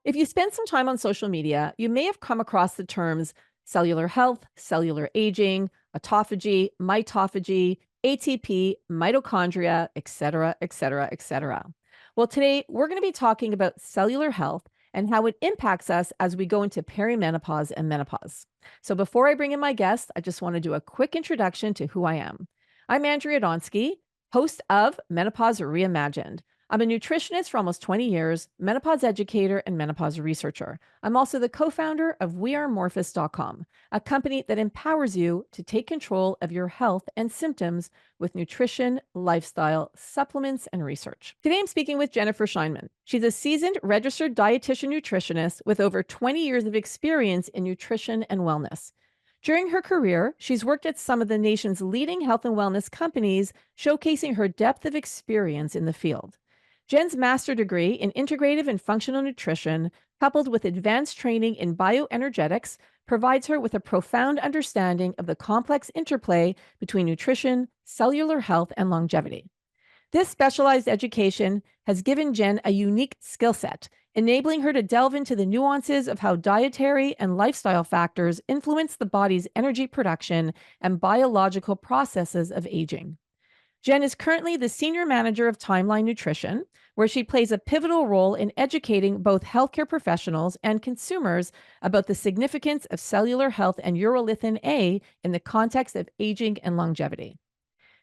If you spend some time on social media, you may have come across the terms cellular health, cellular aging, autophagy, mitophagy, ATP, mitochondria, et cetera, et cetera, et cetera. Well, today we're going to be talking about cellular health and how it impacts us as we go into perimenopause and menopause. So, before I bring in my guest, I just want to do a quick introduction to who I am. I'm Andrea Donsky, host of Menopause Reimagined. I'm a nutritionist for almost 20 years, menopause educator, and menopause researcher. I'm also the co founder of WeAreMorphus.com, a company that empowers you to take control of your health and symptoms with nutrition, lifestyle, supplements, and research. Today, I'm speaking with Jennifer Scheinman. She's a seasoned registered dietitian nutritionist with over 20 years of experience in nutrition and wellness. During her career, she's worked at some of the nation's leading health and wellness companies, showcasing her depth of experience in the field. Jen's master degree in integrative and functional nutrition, coupled with advanced training in bioenergetics, provides her with a profound understanding of the complex interplay between nutrition, cellular health, and longevity. This specialized education has given Jen a unique skill set, enabling her to delve into the nuances of how dietary and lifestyle factors influence the body's energy production and biological processes of aging. Jen is currently the senior manager of Timeline Nutrition, where she plays a pivotal role in educating both healthcare professionals and consumers about the significance of cellular health and urolithin A in the context of aging and longevity.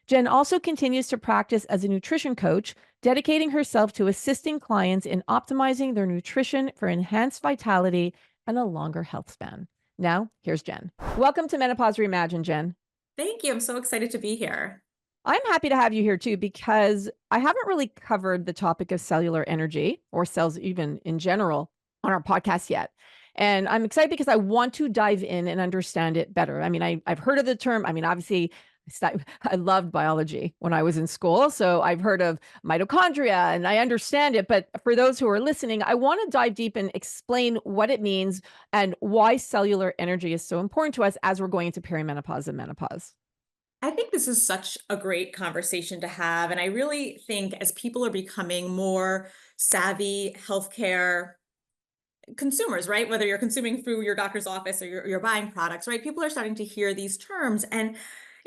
Jen also continues to practice as a nutrition coach, dedicating herself to assisting clients in optimizing their nutrition for enhanced vitality and a longer health span. Now, here's Jen. Welcome to Menopause Reimagined, Jen. Thank you. I'm so excited to be here. I'm happy to have you here too, because I haven't really covered the topic of cellular energy or cells even in general on our podcast yet. And I'm excited because I want to dive in and understand it better. I mean, I've heard of the term. I mean, obviously, I loved biology when I was in school. So I've heard of mitochondria and I understand it. But for those who are listening, I want to dive deep and explain what it means and why cellular energy is so important to us as we're going into perimenopause and menopause. I think this is such a great conversation to have. And I really think as people are becoming more savvy healthcare consumers, right? Whether you're consuming through your doctor's office or you're buying products, right? People are starting to hear these terms. And,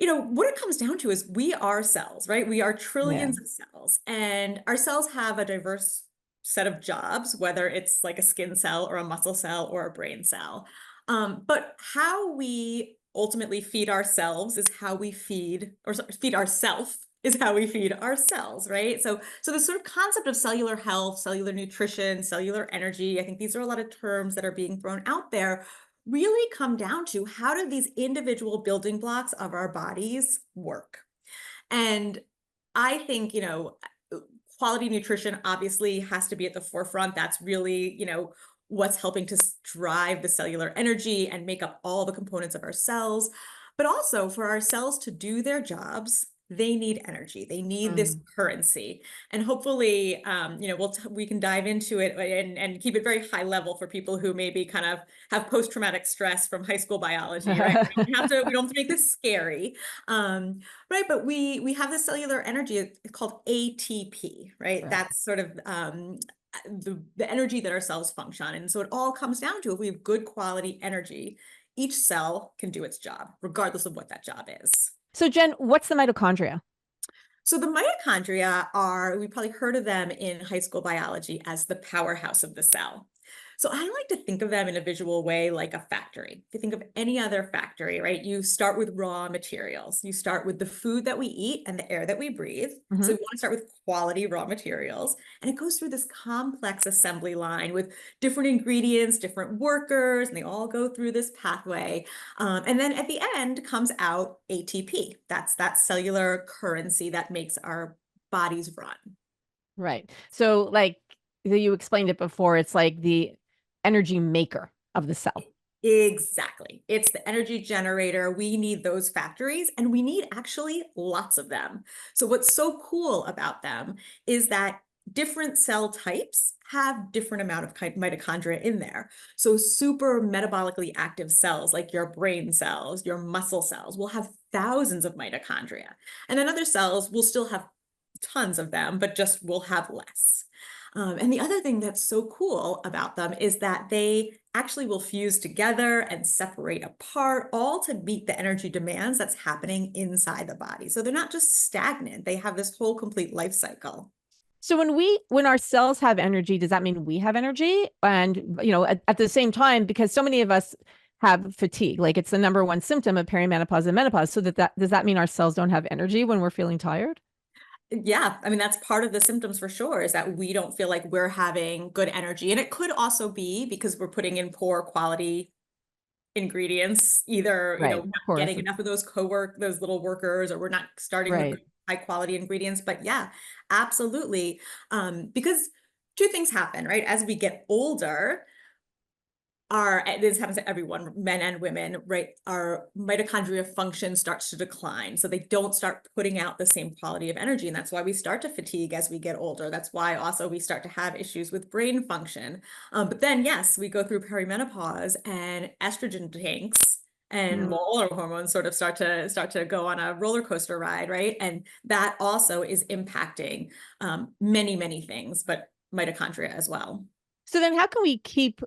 what it comes down to is we are cells, right? We are Yeah. trillions of cells, and our cells have a diverse set of jobs, whether it's like a skin cell or a muscle cell or a brain cell. But how we ultimately feed ourselves is how we feed, or feed ourself is how we feed our cells, right? So the sort of concept of cellular health, cellular nutrition, cellular energy, I think these are a lot of terms that are being thrown out there, really come down to how do these individual building blocks of our bodies work? And I think, quality nutrition obviously has to be at the forefront. That's really, what's helping to drive the cellular energy and make up all the components of our cells. But also for our cells to do their jobs, they need energy. They need this Mm. currency. And hopefully, we can dive into it and keep it very high level for people who maybe kind of have post-traumatic stress from high school biology, right? We don't have to make this scary. Right, but we have this cellular energy, it's called ATP, right? Right. That's sort of the energy that our cells function on. And so it all comes down to if we have good quality energy, each cell can do its job, regardless of what that job is. So, Jen, what's the mitochondria? So the mitochondria are, we probably heard of them in high school biology as the powerhouse of the cell. So I like to think of them in a visual way like a factory. If you think of any other factory, right? You start with raw materials. You start with the food that we eat and the air that we breathe. So Hmm. we want to start with quality raw materials. And it goes through this complex assembly line with different ingredients, different workers, and they all go through this pathway. And then at the end comes out ATP. That's that cellular currency that makes our bodies run. Right. So, like you explained it before, it's like the energy maker of the cell. Exactly. It's the energy generator. We need those factories and we need actually lots of them. So what's so cool about them is that different cell types have different amount of mitochondria in there. So super metabolically active cells like your brain cells, your muscle cells will have thousands of mitochondria. And then other cells will still have tons of them, but just will have less. And the other thing that's so cool about them is that they actually will fuse together and separate apart, all to meet the energy demands that's happening inside the body. So they're not just stagnant, they have this whole complete life cycle. So when our cells have energy, does that mean we have energy? And at the same time, because so many of us have fatigue, like it's the number one symptom of perimenopause and menopause. So that does that mean our cells don't have energy when we're feeling tired? Yeah, I mean, that's part of the symptoms for sure, is that we don't feel like we're having good energy. And it could also be because we're putting in poor quality ingredients, either, Right. not Of course. getting enough of those little workers, or we're not starting with Right. good, high quality ingredients. But yeah, absolutely. Because two things happen, right? As we get older, this happens to everyone, men and women, right? Our mitochondria function starts to decline. So they don't start putting out the same quality of energy. And that's why we start to fatigue as we get older. That's why also we start to have issues with brain function. But then, yes, we go through perimenopause and estrogen tanks. And Mm. all our hormones sort of start to go on a roller coaster ride, right? And that also is impacting many things, but mitochondria as well. So then how can we keep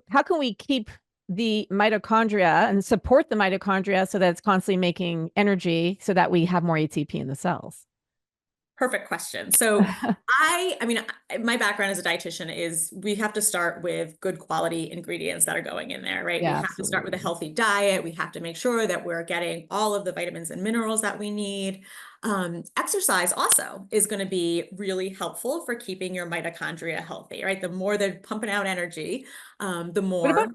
the mitochondria and support the mitochondria so that it's constantly making energy so that we have more ATP in the cells? Perfect question. So I mean, my background as a dietitian is we have to start with good quality ingredients that are going in there, right? We Yeah, have to start with a absolutely. healthy diet. We have to make sure that we're getting all of the vitamins and minerals that we need. Exercise also is going to be really helpful for keeping your mitochondria healthy, right? The more they're pumping out energy, the What about more.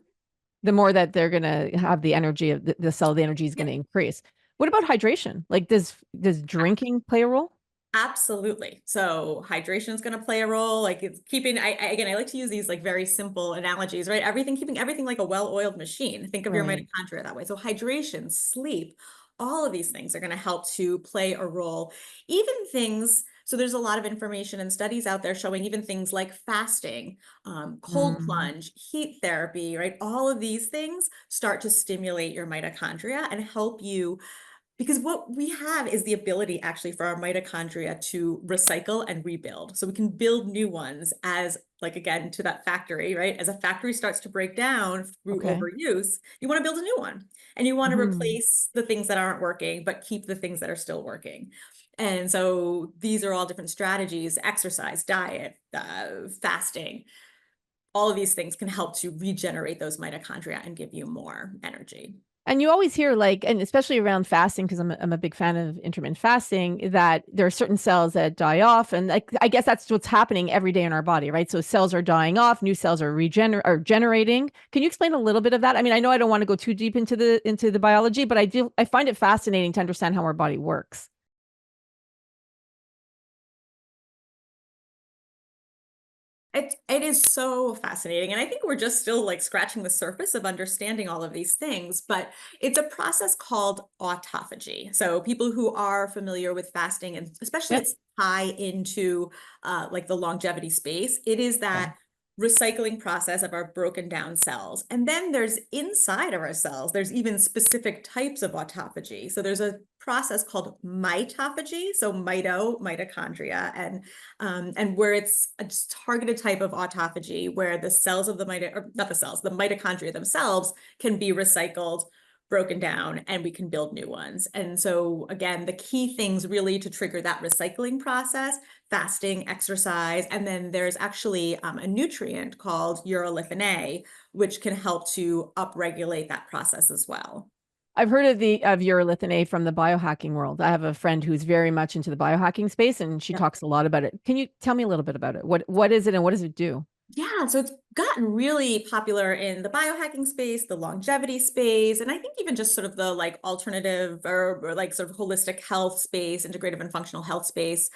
the more that they're gonna have the energy of the cell, the energy is Yeah. gonna increase. What about hydration? Like, does drinking play a role? Absolutely. So hydration is going to play a role. Like it's keeping, again, I like to use these like very simple analogies, right? Keeping everything like a well-oiled machine. Think of your Right. mitochondria that way. So hydration, sleep, all of these things are going to help to play a role. Even things, so there's a lot of information and studies out there showing even things like fasting, cold Mm, plunge, heat therapy, right? All of these things start to stimulate your mitochondria and help you, because what we have is the ability actually for our mitochondria to recycle and rebuild. So we can build new ones as, like, again, to that factory, right? As a factory starts to break down through okay. overuse, you want to build a new one and you want to Mhm. replace the things that aren't working, but keep the things that are still working. And so these are all different strategies: exercise, diet, fasting. All of these things can help to regenerate those mitochondria and give you more energy. And you always hear, like, and especially around fasting, because I'm a big fan of intermittent fasting, that there are certain cells that die off, and, like, I guess that's what's happening every day in our body, right? So cells are dying off, new cells are generating. Can you explain a little bit of that? I mean, I know I don't want to go too deep into the biology, but I find it fascinating to understand how our body works. It is so fascinating, and I think we're just still, like, scratching the surface of understanding all of these things, but it's a process called autophagy. So people who are familiar with fasting, and especially Yep. its tie into, like, the longevity space, it is Okay. that recycling process of our broken down cells. And then there's, inside of our cells, there's even specific types of autophagy. So there's a process called mitophagy, so mitochondria, and where it's a targeted type of autophagy where the cells of the or not the cells, the mitochondria themselves can be recycled, broken down, and we can build new ones. And so again, the key things really to trigger that recycling process: fasting, exercise, and then there's actually a nutrient called urolithin A, which can help to upregulate that process as well. I've heard of Urolithin A from the biohacking world. I have a friend who's very much into the biohacking space, and she talks a lot about it. Can you tell me a little bit about it? What is it and what does it do? Yeah, so it's gotten really popular in the biohacking space, the longevity space, and I think even just sort of the, like, alternative, or like sort of holistic health space, integrative and functional health space,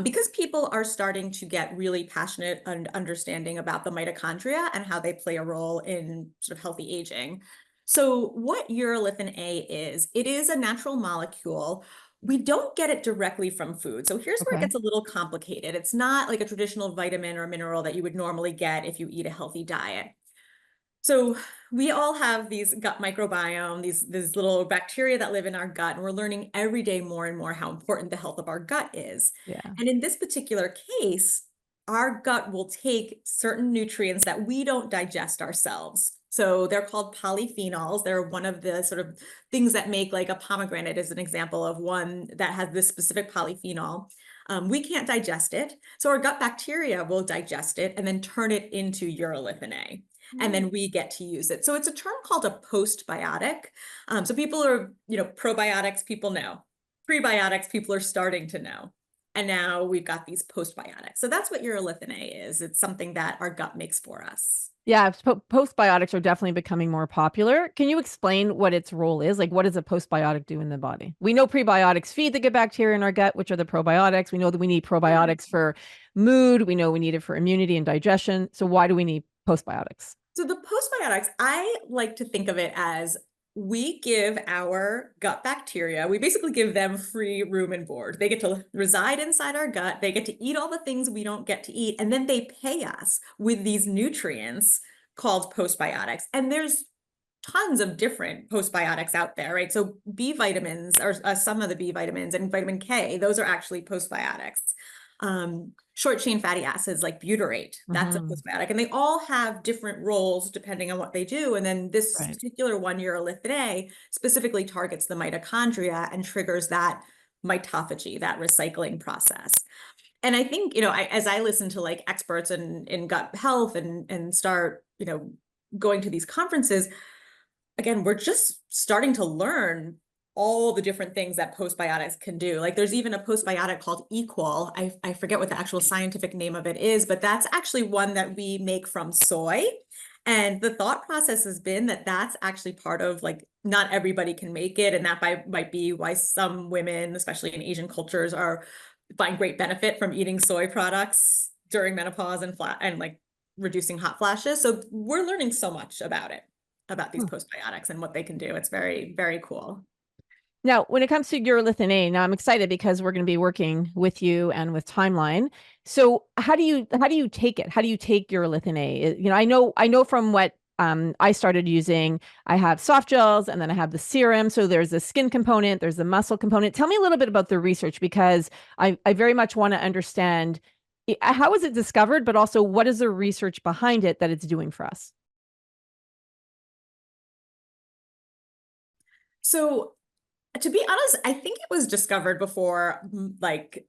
because people are starting to get really passionate and understanding about the mitochondria and how they play a role in sort of healthy aging. So what urolithin A is, it is a natural molecule. We don't get it directly from food. So here's where it Okay. gets a little complicated. It's not like a traditional vitamin or mineral that you would normally get if you eat a healthy diet. So we all have these gut microbiome, these little bacteria that live in our gut, and we're learning every day more and more how important the health of our gut is. Yeah. And in this particular case, our gut will take certain nutrients that we don't digest ourselves. So they're called polyphenols. They're one of the sort of things that make, like, a pomegranate is an example of one that has this specific polyphenol. We can't digest it. So our gut bacteria will digest it and then turn it into urolithin A. And then we get to use it. So it's a term called a postbiotic. So people are, probiotics, people know. Prebiotics, people are starting to know. And now we've got these postbiotics. So that's what urolithin A is. It's something that our gut makes for us. Yeah, postbiotics are definitely becoming more popular. Can you explain what its role is? Like, what does a postbiotic do in the body? We know prebiotics feed the good bacteria in our gut, which are the probiotics. We know that we need probiotics for mood. We know we need it for immunity and digestion. So why do we need postbiotics? So the postbiotics, I like to think of it as we give our gut bacteria, we basically give them free room and board. They get to reside inside our gut. They get to eat all the things we don't get to eat. And then they pay us with these nutrients called postbiotics. And there's tons of different postbiotics out there, right? So B vitamins are some of the B vitamins, and vitamin K, those are actually postbiotics. Short chain fatty acids like butyrate, that's a postbiotic, and they all have different roles depending on what they do. And then this particular one, urolithin A, specifically targets the mitochondria and triggers that mitophagy, that recycling process. And I think, as I listen to, like, experts in gut health and start, going to these conferences, again, we're just starting to learn all the different things that postbiotics can do. Like, there's even a postbiotic called Equal. I forget what the actual scientific name of it is, but that's actually one that we make from soy. And the thought process has been that that's actually part of, like, not everybody can make it. And that might be why some women, especially in Asian cultures, find great benefit from eating soy products during menopause and like reducing hot flashes. So we're learning so much about these postbiotics and what they can do. It's very, very cool. Now, when it comes to urolithin A, now I'm excited because we're going to be working with you and with Timeline. So, how do you take it? How do you take urolithin A? I know from what I started using, I have soft gels and then I have the serum. So there's the skin component, there's the muscle component. Tell me a little bit about the research, because I very much want to understand how is it discovered, but also what is the research behind it that it's doing for us? So, to be honest, I think it was discovered before, like,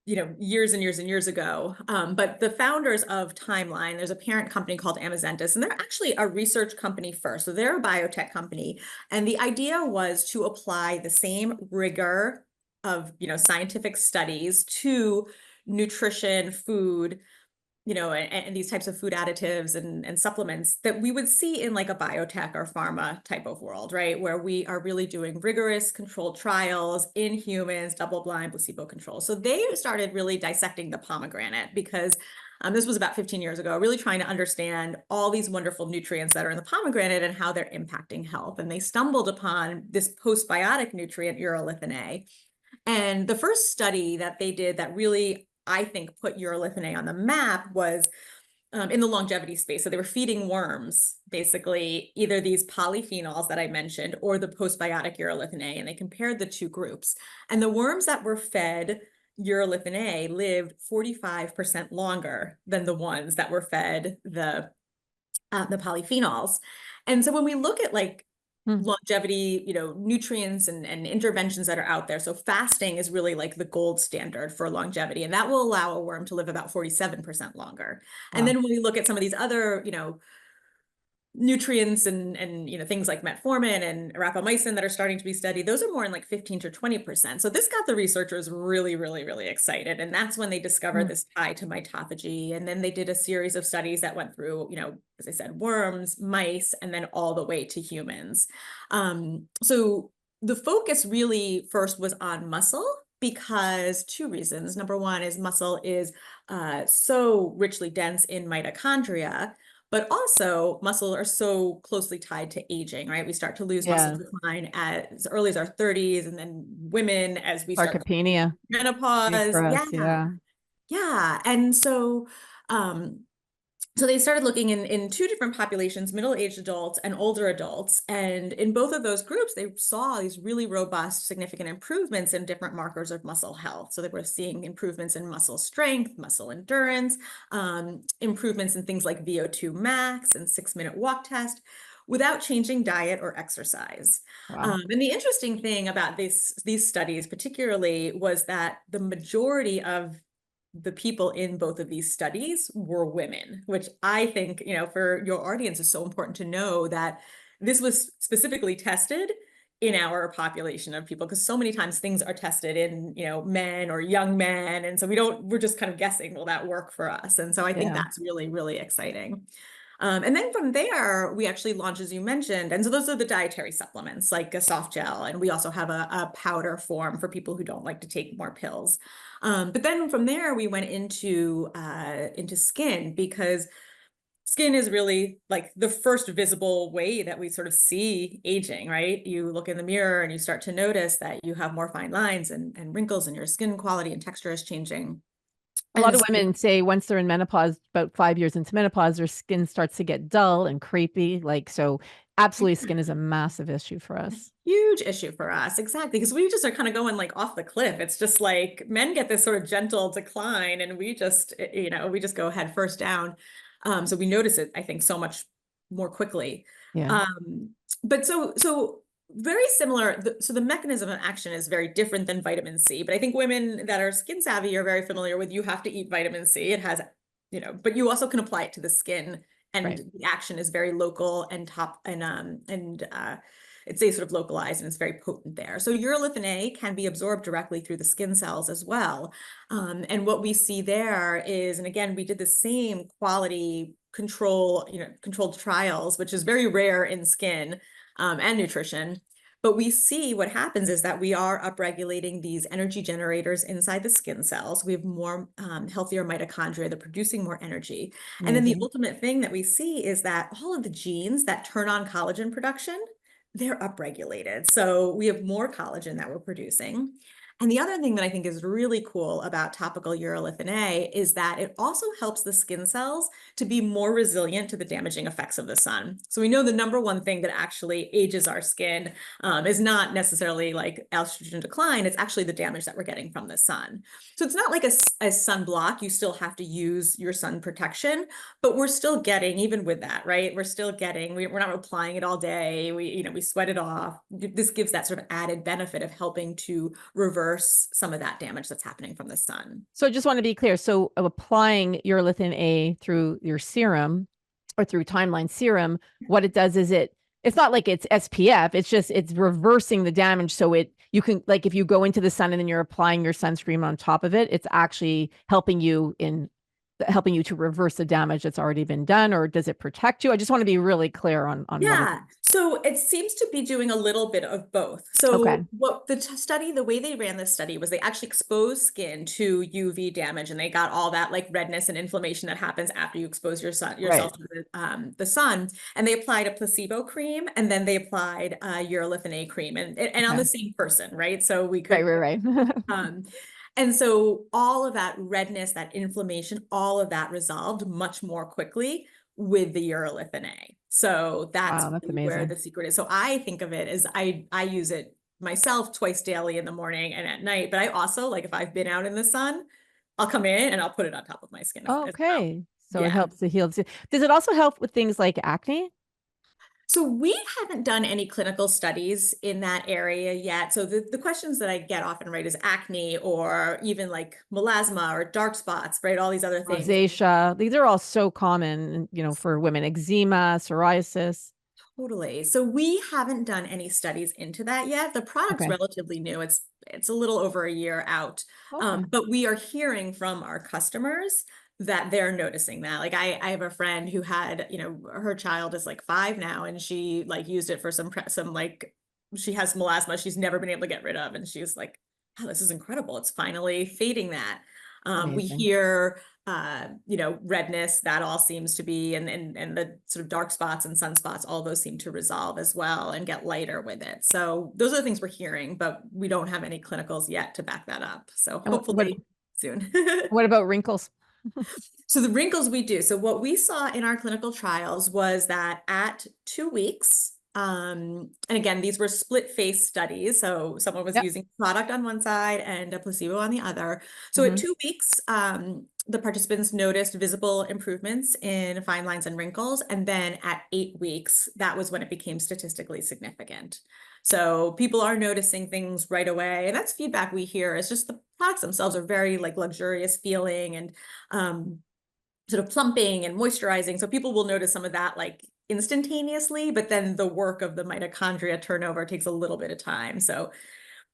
years and years and years ago. But the founders of Timeline, there's a parent company called Amazentis, and they're actually a research company first. So they're a biotech company. And the idea was to apply the same rigor of, scientific studies to nutrition, food, and these types of food additives and supplements that we would see in, like, a biotech or pharma type of world, right? Where we are really doing rigorous controlled trials in humans, double-blind, placebo controls. So they started really dissecting the pomegranate because this was about 15 years ago, really trying to understand all these wonderful nutrients that are in the pomegranate and how they're impacting health. And they stumbled upon this postbiotic nutrient, urolithin A. And the first study that they did that really, I think, put urolithin A on the map was in the longevity space. So they were feeding worms, basically, either these polyphenols that I mentioned or the postbiotic urolithin A, and they compared the two groups. And the worms that were fed urolithin A lived 45% longer than the ones that were fed the polyphenols. And so when we look at, like, longevity, nutrients and interventions that are out there. So fasting is really, like, the gold standard for longevity, and that will allow a worm to live about 47% longer. Wow. And then when we look at some of these other, nutrients and things like metformin and rapamycin that are starting to be studied, those are more in, like, 15 to 20%. So this got the researchers really, really, really excited. And that's when they discovered this tie to mitophagy. And then they did a series of studies that went through, as I said, worms, mice, and then all the way to humans. So the focus really first was on muscle, because two reasons. Number one is muscle is so richly dense in mitochondria, but also muscle are so closely tied to aging, right? We start to lose muscle decline as early as our 30s, and then women as we start Sarcopenia. menopause. For us, Yeah. Yeah. And so So they started looking in two different populations, middle-aged adults and older adults. And in both of those groups, they saw these really robust, significant improvements in different markers of muscle health. So they were seeing improvements in muscle strength, muscle endurance, improvements in things like VO2 max and 6-minute walk test without changing diet or exercise. Wow. And the interesting thing about these studies particularly was that the majority of the people in both of these studies were women, which I think, for your audience is so important to know that this was specifically tested in our population of people, because so many times things are tested in, men or young men. And so we're just kind of guessing, will that work for us? And so I think Yeah. that's really, really exciting. And then from there, we actually launched, as you mentioned. And so those are the dietary supplements, like a soft gel. And we also have a powder form for people who don't like to take more pills. But then from there, we went into skin, because skin is really like the first visible way that we sort of see aging, right? You look in the mirror and you start to notice that you have more fine lines and wrinkles, and your skin quality and texture is changing. A lot And of so women say once they're in menopause, about 5 years into menopause, their skin starts to get dull and crepey. Like, so absolutely skin is a massive issue for us. huge issue for us. Exactly. Because we just are kind of going like off the cliff. It's just like men get this sort of gentle decline, and we just, we just go head first down. So we notice it, I think, so much more quickly. Yeah. Um, but so very similar. So the mechanism of action is very different than vitamin C. But I think women that are skin savvy are very familiar with, you have to eat vitamin C. It has, but you also can apply it to the skin, and Right. the action is very local and it's a sort of localized, and it's very potent there. So urolithin A can be absorbed directly through the skin cells as well. And what we see there is, and again, we did the same quality controlled trials, which is very rare in skin and nutrition. But we see what happens is that we are upregulating these energy generators inside the skin cells. We have more healthier mitochondria. They're producing more energy. And then the Amazing. ultimate thing that we see is that all of the genes that turn on collagen production, they're upregulated. So we have more collagen that we're producing. And the other thing that I think is really cool about topical urolithin A is that it also helps the skin cells to be more resilient to the damaging effects of the sun. So we know the number one thing that actually ages our skin is not necessarily like estrogen decline, it's actually the damage that we're getting from the sun. So it's not like a sunblock. You still have to use your sun protection, but we're still getting, even with that, right? We're still getting, we're not applying it all day. We sweat it off. This gives that sort of added benefit of helping to reverse some of that damage that's happening from the sun. So I just want to be clear. So applying urolithin A through your serum or through timeline serum, what it does is it's not like it's SPF, it's reversing the damage. So you can, like, if you go into the sun and then you're applying your sunscreen on top of it, it's actually helping you to reverse the damage that's already been done, or does it protect you? I just want to be really clear on what it Yeah, so it seems to be doing a little bit of both. So Okay. what the way they ran this study was they actually exposed skin to UV damage, and they got all that like redness and inflammation that happens after you expose Right. yourself to the sun. And they applied a placebo cream, and then they applied urolithin A cream, and on Okay. the same person, right? So we Right, could right, right. um, and so all of that redness, that inflammation, all of that resolved much more quickly with the urolithin A. So that's Wow, that's really where amazing. the secret is. So I think of it as I use it myself twice daily, in the morning and at night. But I also, like, if I've been out in the sun, I'll come in and I'll put it on top of my skin as well. Okay. So it Yeah. helps to heal. Does it also help with things like acne? So we haven't done any clinical studies in that area yet. So the questions that I get often, right, is acne, or even like melasma or dark spots, right? All these other things. Rosacea. These are all so common, for women. Eczema, psoriasis. Totally. So we haven't done any studies into that yet. The product's Okay. relatively new. It's a little over a year out. Okay. But we are hearing from our customers that they're noticing that. Like I have a friend who had, her child is like 5 now, and she like used it for some like, she has melasma she's never been able to get rid of. And she's like, oh, this is incredible. It's finally fading that. We Amazing. hear redness, that all seems to be, and the sort of dark spots and sunspots, all those seem to resolve as well and get lighter with it. So those are the things we're hearing, but we don't have any clinicals yet to back that up. So And what hopefully soon. what about wrinkles? So the wrinkles we do. So what we saw in our clinical trials was that at 2 weeks, and again, these were split face studies. So someone was Yep. using product on one side and a placebo on the other. So at Hmm. 2 weeks, the participants noticed visible improvements in fine lines and wrinkles. And then at 8 weeks, that was when it became statistically significant. So people are noticing things right away. And that's feedback we hear. It's just the products themselves are very like luxurious feeling and sort of plumping and moisturizing. So people will notice some of that like instantaneously, but then the work of the mitochondria turnover takes a little bit of time. So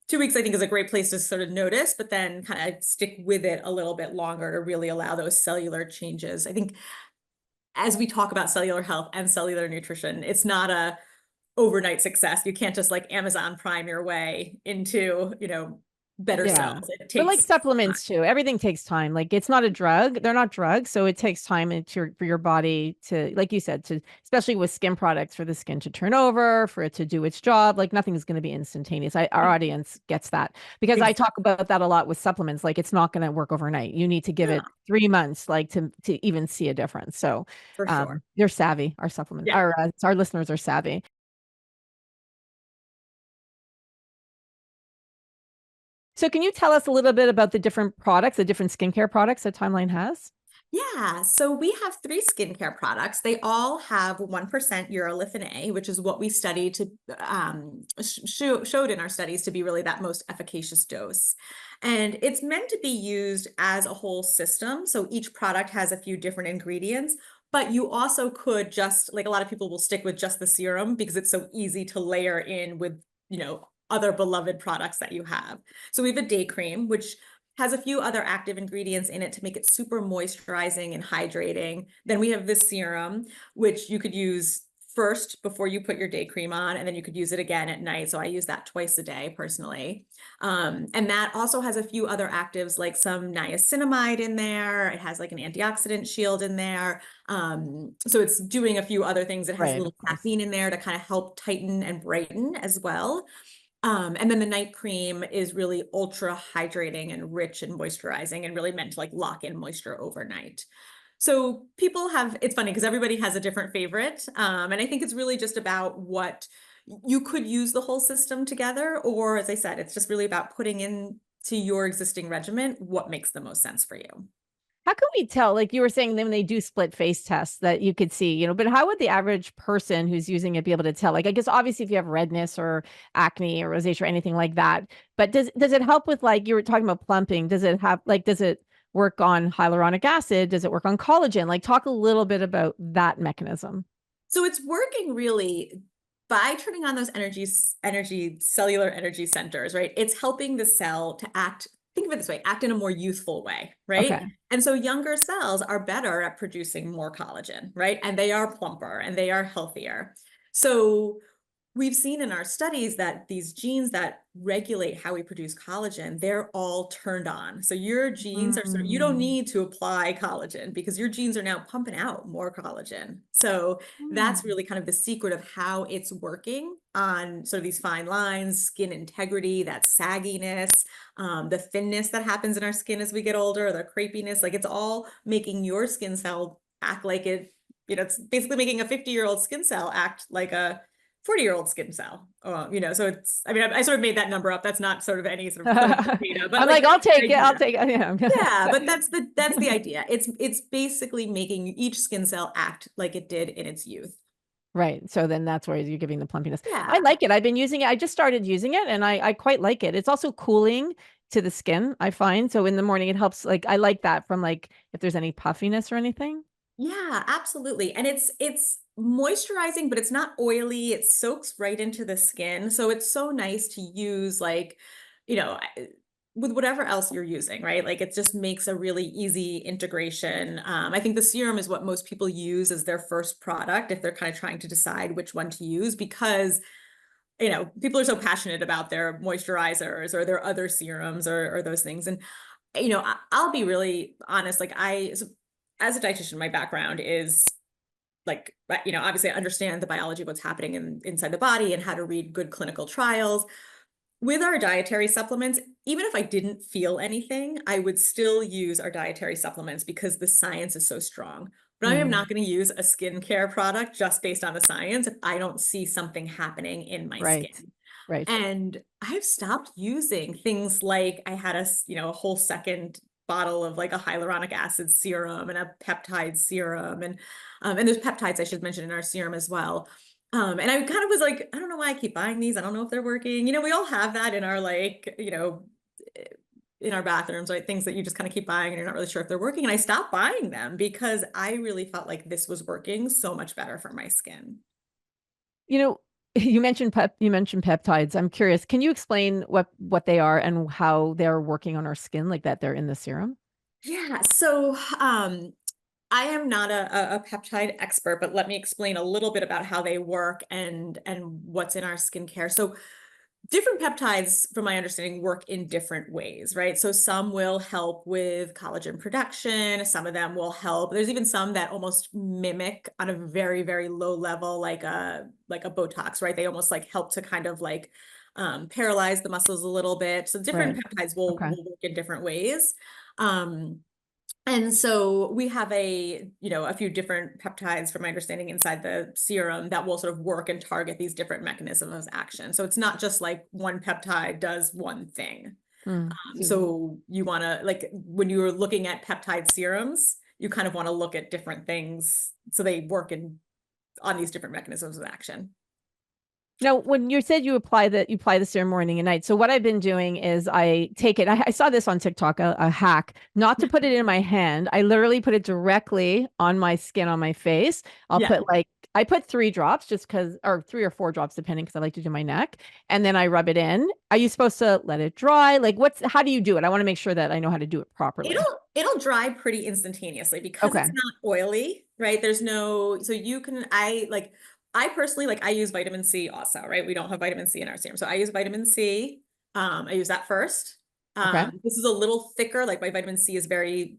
2 weeks, I think, is a great place to sort of notice, but then kind of stick with it a little bit longer to really allow those cellular changes. I think as we talk about cellular health and cellular nutrition, it's not a overnight success. You can't just like Amazon Prime your way into, better Yeah. cells. It But like takes time. supplements too, everything takes time. Like it's not a drug. They're not drugs. So it takes time for your body to, like you said, to, especially with skin products, for the skin to turn over, for it to do its job. Like nothing's going to be instantaneous. Our audience gets that because I talk Exactly. about that a lot with supplements. Like it's not going to work overnight. You need to give No, it 3 months, like to even see a difference. So for sure. they're savvy. Our supplement, Yeah. our listeners are savvy. So can you tell us a little bit about the different products, the different skincare products that Timeline has? Yeah, so we have three skincare products. They all have 1% urolithin A, which is what we studied to showed in our studies to be really that most efficacious dose. And it's meant to be used as a whole system. So each product has a few different ingredients, but you also could just, like a lot of people will stick with just the serum because it's so easy to layer in with, other beloved products that you have. So we have a day cream, which has a few other active ingredients in it to make it super moisturizing and hydrating. Then we have this serum, which you could use first before you put your day cream on, and then you could use it again at night. So I use that twice a day personally. And that also has a few other actives like some niacinamide in there. It has like an antioxidant shield in there. So it's doing a few other things. It has a Right, little of course. caffeine in there to kind of help tighten and brighten as well. And then the night cream is really ultra hydrating and rich and moisturizing and really meant to like lock in moisture overnight. So people have, it's funny because everybody has a different favorite. And I think it's really just about what you could use the whole system together, or as I said, it's just really about putting in to your existing regimen what makes the most sense for you. How can we tell? Like you were saying, then when they do split face tests that you could see, but how would the average person who's using it be able to tell? Like, I guess obviously if you have redness or acne or rosacea or anything like that, but does it help with, like you were talking about plumping? Does it have, like, does it work on hyaluronic acid? Does it work on collagen? Like talk a little bit about that mechanism. So it's working really by turning on those cellular energy centers, right? It's helping the cell to act, think of it this way, act in a more youthful way, right? Okay. And so younger cells are better at producing more collagen, right? And they are plumper and they are healthier. So we've seen in our studies that these genes that regulate how we produce collagen, they're all turned on. So your genes are sort of, you don't Mm. need to apply collagen because your genes are now pumping out more collagen. So that's Mm. really kind of the secret of how it's working on sort of these fine lines, skin integrity, that sagginess, the thinness that happens in our skin as we get older, the crepiness, like it's all making your skin cell act like it, it's basically making a 50-year-old skin cell act like a 40-year-old skin cell. So it's, I mean, I sort of made that number up. That's not sort of any sort of clinical data, but I'm like like, that's I'll the take it. I'll idea. take it. Yeah, Yeah. but that's the idea. It's basically making each skin cell act like it did in its youth. Right. So then that's where you're giving the plumpiness. I Yeah. like it. I've been using it. I just started using it and I quite like it. It's also cooling to the skin, I find. So in the morning it helps, like I like that from, like, if there's any puffiness or anything. Yeah, absolutely. And it's moisturizing, but it's not oily. It soaks right into the skin. So it's so nice to use like, you know, I- with whatever else you're using, right? Like it just makes a really easy integration. I think the serum is what most people use as their first product if they're kind of trying to decide which one to use because, people are so passionate about their moisturizers or their other serums or those things. And I'll be really honest, like as a dietitian, my background is like, obviously I understand the biology of what's happening inside the body and how to read good clinical trials. With our dietary supplements, even if I didn't feel anything, I would still use our dietary supplements because the science is so strong. But I am Mm, not going to use a skincare product just based on the science if I don't see something happening in my right. skin. Right. And I've stopped using things like I had a whole second bottle of like a hyaluronic acid serum and a peptide serum and there's peptides I should mention in our serum as well. And I kind of was like, I don't know why I keep buying these. I don't know if they're working. We all have that in our eh, in our bathrooms, right? Things that you just kind of keep buying and you're not really sure if they're working. And I stopped buying them because I really felt like this was working so much better for my skin. You know, you mentioned peptides. I'm curious, can you explain what they are and how they're working on our skin, like that they're in the serum? Yeah, so I am not a peptide expert, but let me explain a little bit about how they work and what's in our skincare. So different peptides, from my understanding, work in different ways, right? So some will help with collagen production, some of them will help. There's even some that almost mimic on a very, very low level, like a Botox, right? They almost like help to kind of like paralyze the muscles a little bit. So different Right. peptides will Okay. work in different ways. Um, and so we have a few different peptides, from my understanding, inside the serum that will sort of work and target these different mechanisms of action. So it's not just like one peptide does one thing. So So you want to, like, when you're looking at peptide serums, you kind of want to look at different things so they work on these different mechanisms of action. now, when you said you apply the serum morning and night, so what I've been doing is I take it. I saw this on TikTok, a hack, not to put it in my hand. I literally put it directly on my skin, on my face. Yeah. I put 3 drops just because, or 3 or 4 drops, depending, because I like to do my neck, and then I rub it in. Are you supposed to let it dry? Like, how do you do it? I want to make sure that I know how to do it properly. It'll dry pretty instantaneously because it's Okay. not oily, right? There's no, so you can, I personally, like, I use vitamin C also, right? We don't have vitamin C in our serum. So I use vitamin C. I use that first. Okay. This is a little thicker, like my vitamin C is very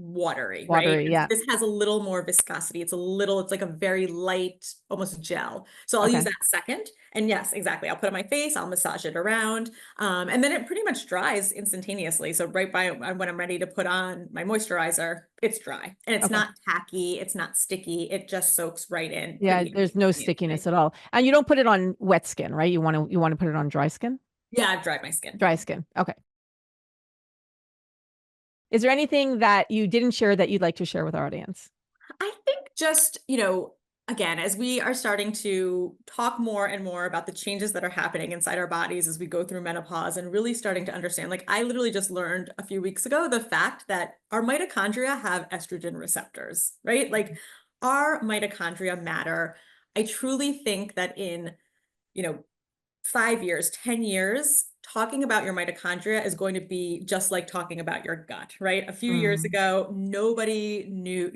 watery, right? Watery. And so Yeah. this has a little more viscosity. It's like a very light, almost gel. So I'll use Okay. that second. And yes, exactly. I'll put it on my face, I'll massage it around. And then it pretty much dries instantaneously. So right by when I'm ready to put on my moisturizer, it's dry. And it's Okay. not tacky, it's not sticky. It just soaks right in Yeah, pretty there's no instantaneously. stickiness at all. And you don't put it on wet skin, right? You want to put it on dry skin? Yeah, I've dried my skin. Dry skin. Okay. Is there anything that you didn't share that you'd like to share with our audience? I think just, again, as we are starting to talk more and more about the changes that are happening inside our bodies as we go through menopause and really starting to understand, like, I literally just learned a few weeks ago the fact that our mitochondria have estrogen receptors, right? Like, our mitochondria matter. I truly think that in, you know, 5 years, 10 years, talking about your mitochondria is going to be just like talking about your gut, right? A few years Mm. ago, nobody knew,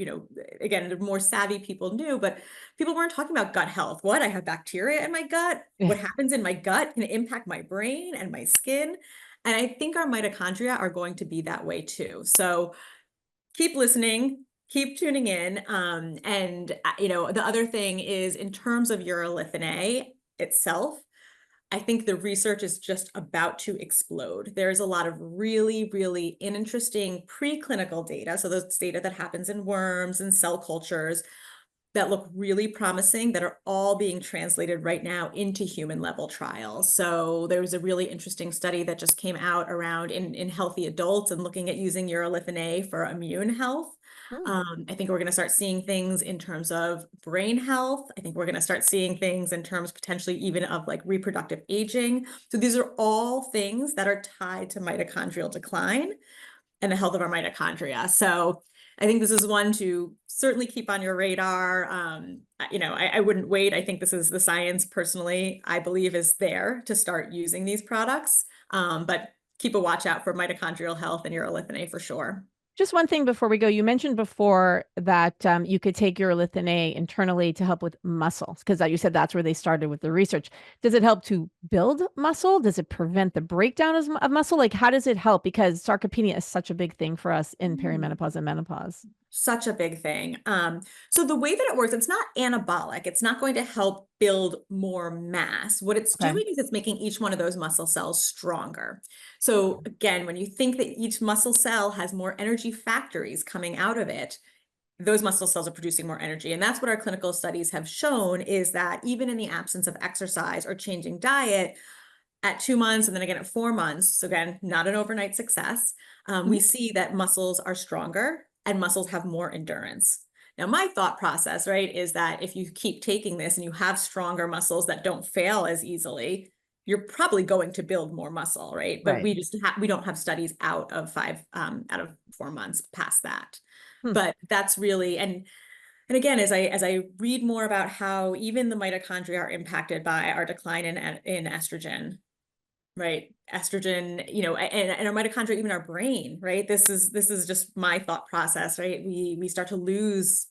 again, the more savvy people knew, but people weren't talking about gut health. What? I have bacteria in my gut. What happens in my gut can impact my brain and my skin. And I think our mitochondria are going to be that way too. So keep listening, keep tuning in. The other thing is, in terms of urolithin A itself, I think the research is just about to explode. There's a lot of really, really interesting preclinical data. So those data that happens in worms and cell cultures that look really promising that are all being translated right now into human level trials. So there was a really interesting study that just came out around in healthy adults and looking at using urolithin A for immune health. Mm. I think we're going to start seeing things in terms of brain health. I think we're going to start seeing things in terms potentially even of like reproductive aging. So these are all things that are tied to mitochondrial decline and the health of our mitochondria. So I think this is one to certainly keep on your radar. I wouldn't wait. I think this is the science, personally, I believe, is there to start using these products. But keep a watch out for mitochondrial health and urolithin A for sure. Just one thing before we go. You mentioned before that you could take urolithin A internally to help with muscles, because you said that's where they started with the research. Does it help to build muscle? Does it prevent the breakdown of muscle? Like, how does it help? Because sarcopenia is such a big thing for us in perimenopause and menopause. Such a big thing. So the way that it works, it's not anabolic. It's not going to help build more mass. What it's Okay. doing is it's making each one of those muscle cells stronger. So again, when you think that each muscle cell has more energy factories coming out of it, those muscle cells are producing more energy. And that's what our clinical studies have shown, is that even in the absence of exercise or changing diet, at 2 months and then again at 4 months, so again, not an overnight success, we Mhm. see that muscles are stronger and muscles have more endurance. Now, my thought process, right, is that if you keep taking this and you have stronger muscles that don't fail as easily, you're probably going to build more muscle, right? But Right. we don't have studies out of 4 months past that. Hmm. But that's really, and again, as I read more about how even the mitochondria are impacted by our decline in estrogen, right? Estrogen, and our mitochondria, even our brain, right? This is just my thought process, right? We start to lose,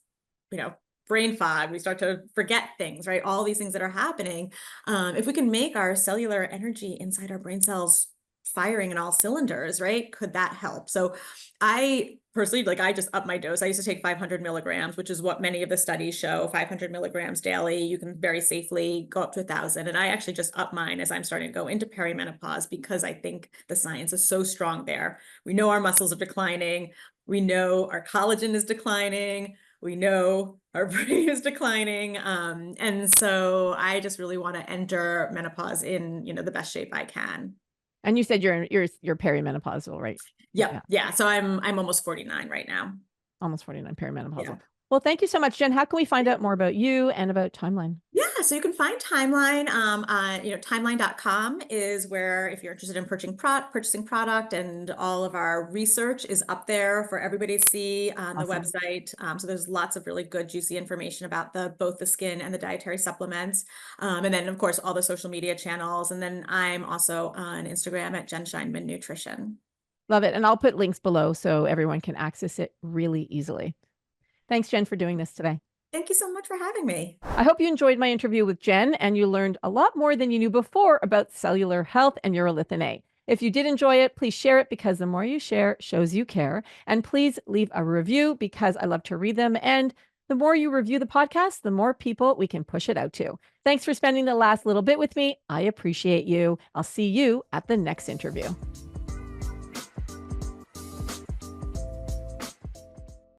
you know, brain fog. We start to forget things, right? All these things that are happening. If we can make our cellular energy inside our brain cells firing in all cylinders, right? Could that help? So I personally, like, I just up my dose. I used to take 500 milligrams, which is what many of the studies show, 500 milligrams daily. You can very safely go up to 1,000. And I actually just up mine as I'm starting to go into perimenopause, because I think the science is so strong there. We know our muscles are declining. We know our collagen is declining. We know our brain is declining. And so I just really want to enter menopause in, the best shape I can. And you said you're perimenopausal, right? Yep. Yeah. Yeah. So I'm almost 49 right now. Almost 49, Yeah. perimenopausal. Well, thank you so much, Jen. How can we find out more about you and about Timeline? Yeah, so you can find Timeline. Timeline.com is where, if you're interested in purchasing product, and all of our research is up there for everybody to see on the Awesome. website. So there's lots of really good, juicy information about both the skin and the dietary supplements. And then, of course, all the social media channels. And then I'm also on Instagram at Jen Scheinman Nutrition. Love it. And I'll put links below so everyone can access it really easily. Thanks, Jen, for doing this today. Thank you so much for having me. I hope you enjoyed my interview with Jen and you learned a lot more than you knew before about cellular health and urolithin A. If you did enjoy it, please share it, because the more you share shows you care. And please leave a review, because I love to read them. And the more you review the podcast, the more people we can push it out to. Thanks for spending the last little bit with me. I appreciate you. I'll see you at the next interview.